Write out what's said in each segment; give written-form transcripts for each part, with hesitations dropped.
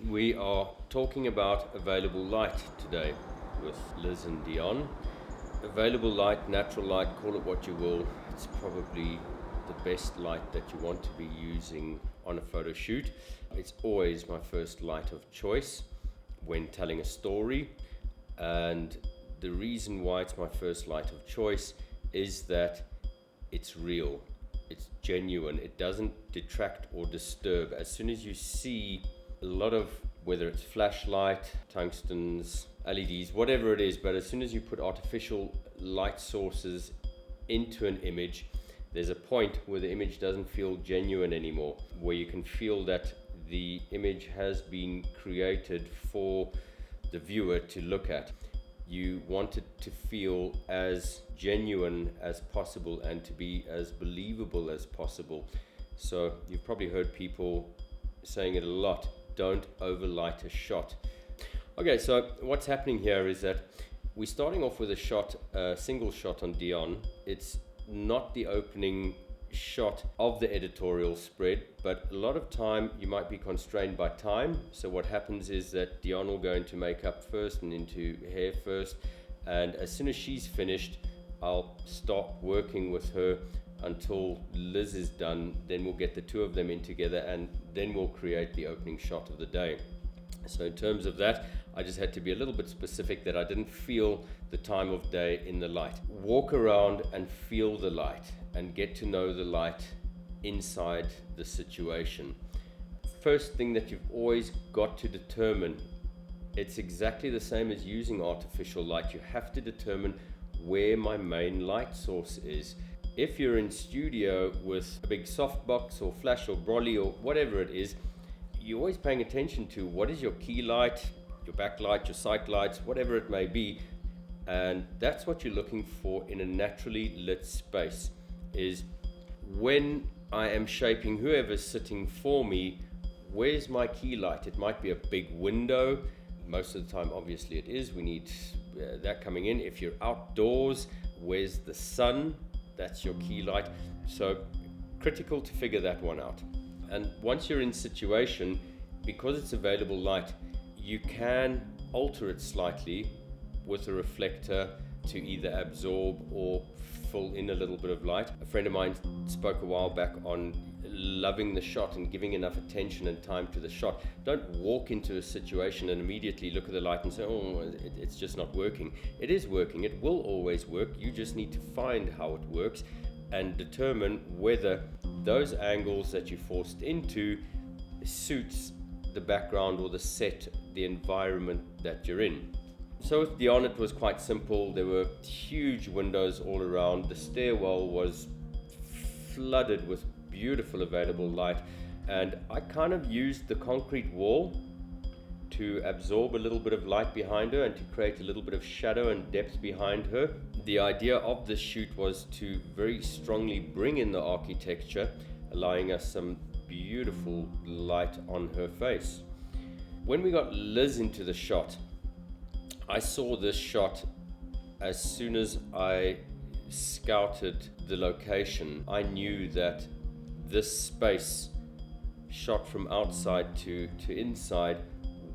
We are talking about available light today with Liz and Dion. Available light, natural light, call it what you will, it's probably the best light that you want to be using on a photo shoot. It's always my first light of choice when telling a story, and the reason why it's my first light of choice is that it's real, it's genuine, it doesn't detract or disturb. As soon as you see a lot of, whether it's flashlight, tungstens, LEDs, whatever it is, but as soon as you put artificial light sources into an image, there's a point where the image doesn't feel genuine anymore, where you can feel that the image has been created for the viewer to look at. You want it to feel as genuine as possible and to be as believable as possible. So you've probably heard people saying it a lot, don't overlight a shot. Okay, so what's happening here is that we're starting off with a single shot on Dion. It's not the opening shot of the editorial spread, but a lot of time you might be constrained by time. So what happens is that Dion will go into makeup first and into hair first, and as soon as she's finished, I'll start working with her until Liz is done. Then we'll get the two of them in together, and then we'll create the opening shot of the day. So in terms of that, I just had to be a little bit specific that I didn't feel the time of day in the light. Walk around and feel the light and get to know the light inside the situation. First thing that you've always got to determine, it's exactly the same as using artificial light. You have to determine where my main light source is. If you're in studio with a big softbox or flash or brolly or whatever it is, you're always paying attention to what is your key light, your backlight, your sight lights, whatever it may be. And that's what you're looking for in a naturally lit space, is when I am shaping whoever's sitting for me, where's my key light? It might be a big window. Most of the time, obviously it is. We need that coming in. If you're outdoors, where's the sun? That's your key light. So critical to figure that one out. And once you're in situation, because it's available light, you can alter it slightly with a reflector to either absorb or fill in a little bit of light. A friend of mine spoke a while back on loving the shot and giving enough attention and time to the shot. Don't walk into a situation and immediately look at the light and say, oh, it's just not working. It is working. It will always work. You just need to find how it works and determine whether those angles that you forced into suits the background or the set, the environment that you're in. So with Dion, it was quite simple. There were huge windows all around. The stairwell was flooded with beautiful available light, and I kind of used the concrete wall to absorb a little bit of light behind her and to create a little bit of shadow and depth behind her. The idea of this shoot was to very strongly bring in the architecture, allowing us some beautiful light on her face. When we got Liz into the shot, I saw this shot as soon as I scouted the location. I knew that this space, shot from outside to inside,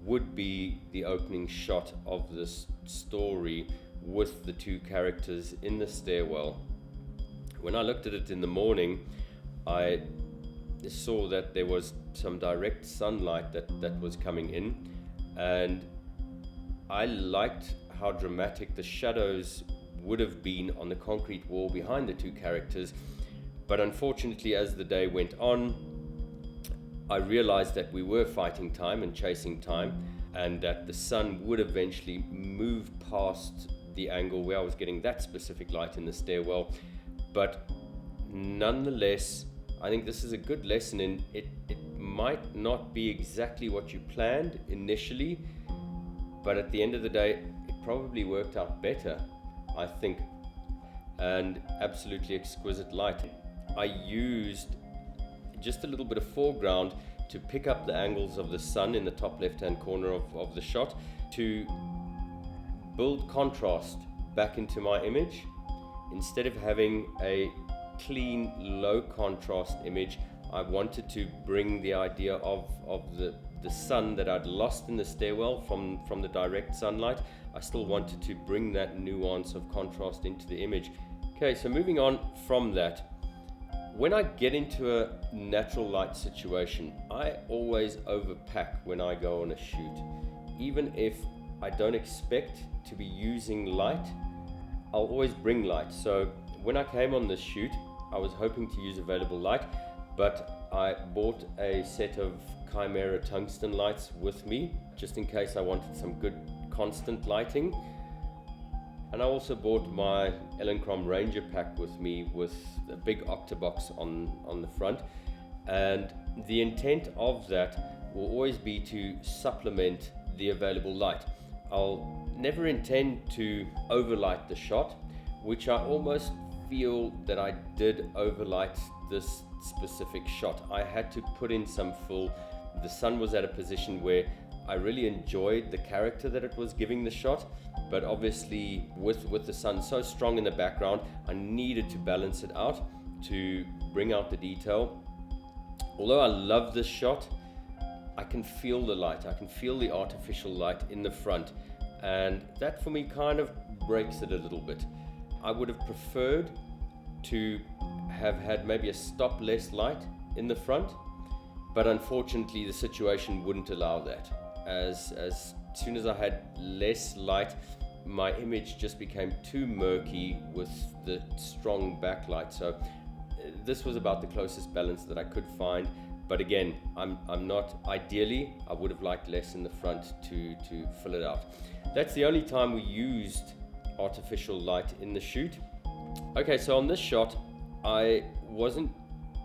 would be the opening shot of this story with the two characters in the stairwell. When I looked at it in the morning, I saw that there was some direct sunlight that was coming in, and I liked how dramatic the shadows would have been on the concrete wall behind the two characters. But unfortunately, as the day went on, I realized that we were fighting time and chasing time, and that the sun would eventually move past the angle where I was getting that specific light in the stairwell. But nonetheless, I think this is a good lesson in it. It might not be exactly what you planned initially, but at the end of the day, it probably worked out better, I think. And absolutely exquisite lighting. I used just a little bit of foreground to pick up the angles of the sun in the top left-hand corner of the shot, to build contrast back into my image. Instead of having a clean, low contrast image, I wanted to bring the idea of the sun that I'd lost in the stairwell from the direct sunlight. I still wanted to bring that nuance of contrast into the image. Okay, so moving on from that, when I get into a natural light situation, I always overpack when I go on a shoot. Even if I don't expect to be using light, I'll always bring light. So when I came on this shoot, I was hoping to use available light, but I bought a set of Chimera tungsten lights with me, just in case I wanted some good constant lighting. And I also bought my Elinchrom Ranger pack with me with a big octabox on the front. And the intent of that will always be to supplement the available light. I'll never intend to overlight the shot, which I almost feel that I did overlight this specific shot. I had to put in some full. The sun was at a position where I really enjoyed the character that it was giving the shot, but obviously with the sun so strong in the background, I needed to balance it out to bring out the detail. Although I love this shot, I can feel the light, I can feel the artificial light in the front, and that for me kind of breaks it a little bit. I would have preferred to have had maybe a stop less light in the front, but unfortunately the situation wouldn't allow that. As soon as I had less light, my image just became too murky with the strong backlight. So this was about the closest balance that I could find. But again, I'm not, ideally, I would have liked less in the front to fill it out. That's the only time we used artificial light in the shoot. Okay, so on this shot, I wasn't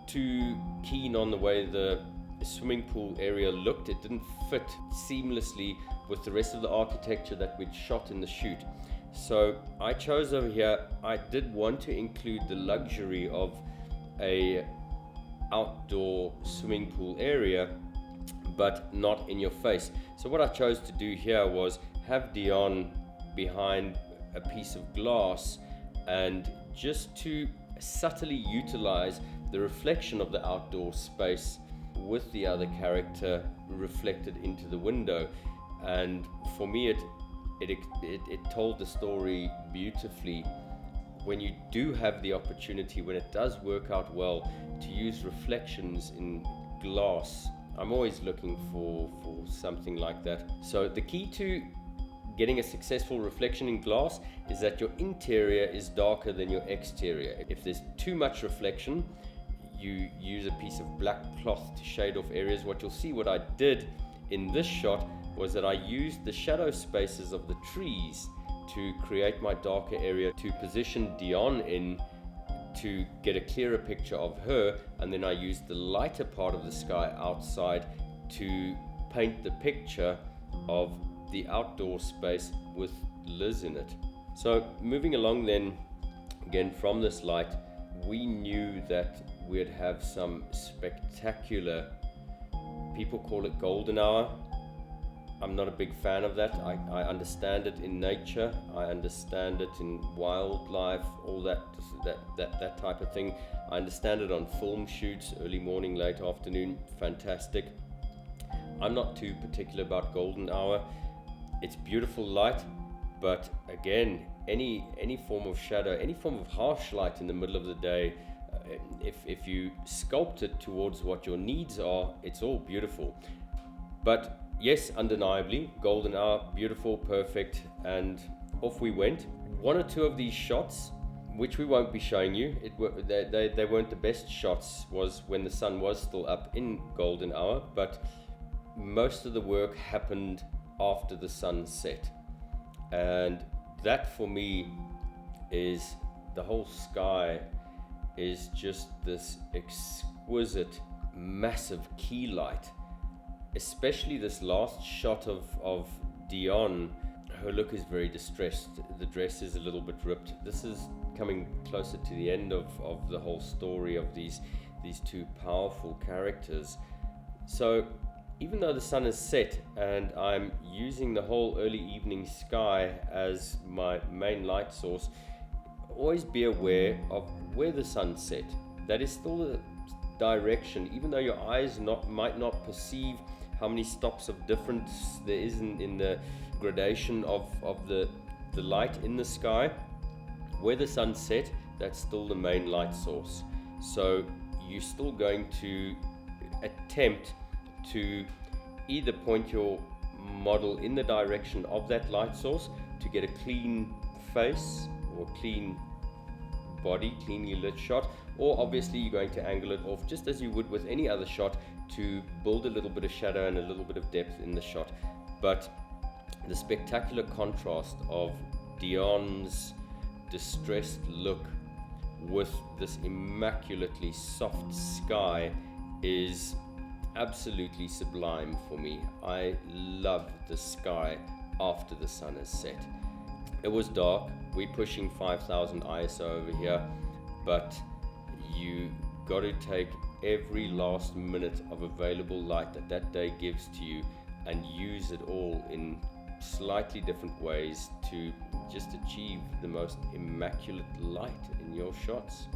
too keen on the way the swimming pool area looked. It didn't fit seamlessly with the rest of the architecture that we'd shot in the shoot. So I chose over here, I did want to include the luxury of a outdoor swimming pool area, but not in your face. So what I chose to do here was have Dion behind a piece of glass, and just to subtly utilize the reflection of the outdoor space with the other character reflected into the window. And for me it told the story beautifully. When you do have the opportunity, when it does work out well, to use reflections in glass, I'm always looking for something like that. So the key to getting a successful reflection in glass is that your interior is darker than your exterior. If there's too much reflection, you use a piece of black cloth to shade off areas. What you'll see, what I did in this shot was that I used the shadow spaces of the trees to create my darker area, to position Dion in to get a clearer picture of her, and then I used the lighter part of the sky outside to paint the picture of the outdoor space with Liz in it. So moving along then, again from this light, we knew that we'd have some spectacular, people call it golden hour. I'm not a big fan of that. I understand it in nature, I understand it in wildlife, all that type of thing. I understand it on film shoots, early morning, late afternoon, fantastic. I'm not too particular about golden hour. It's beautiful light, but again, any form of shadow, any form of harsh light in the middle of the day, if you sculpt it towards what your needs are, it's all beautiful. But yes, undeniably, golden hour, beautiful, perfect, and off we went. One or two of these shots, which we won't be showing you, they weren't the best shots, was when the sun was still up in golden hour, but most of the work happened after the sun set. And that for me is, the whole sky is just this exquisite, massive key light. Especially this last shot of Dion, her look is very distressed. The dress is a little bit ripped. This is coming closer to the end of the whole story of these two powerful characters. So even though the sun is set and I'm using the whole early evening sky as my main light source, always be aware of where the sun set. That is still the direction, even though your eyes might not perceive how many stops of difference there is in the gradation of the light in the sky. Where the sun set, that's still the main light source. So you're still going to attempt to either point your model in the direction of that light source to get a clean face or clean body, cleanly lit shot, or obviously you're going to angle it off just as you would with any other shot to build a little bit of shadow and a little bit of depth in the shot. But the spectacular contrast of Dion's distressed look with this immaculately soft sky is absolutely sublime for me. I love the sky after the sun has set. It was dark, we're pushing 5000 ISO over here, but you got to take every last minute of available light that day gives to you and use it all in slightly different ways to just achieve the most immaculate light in your shots.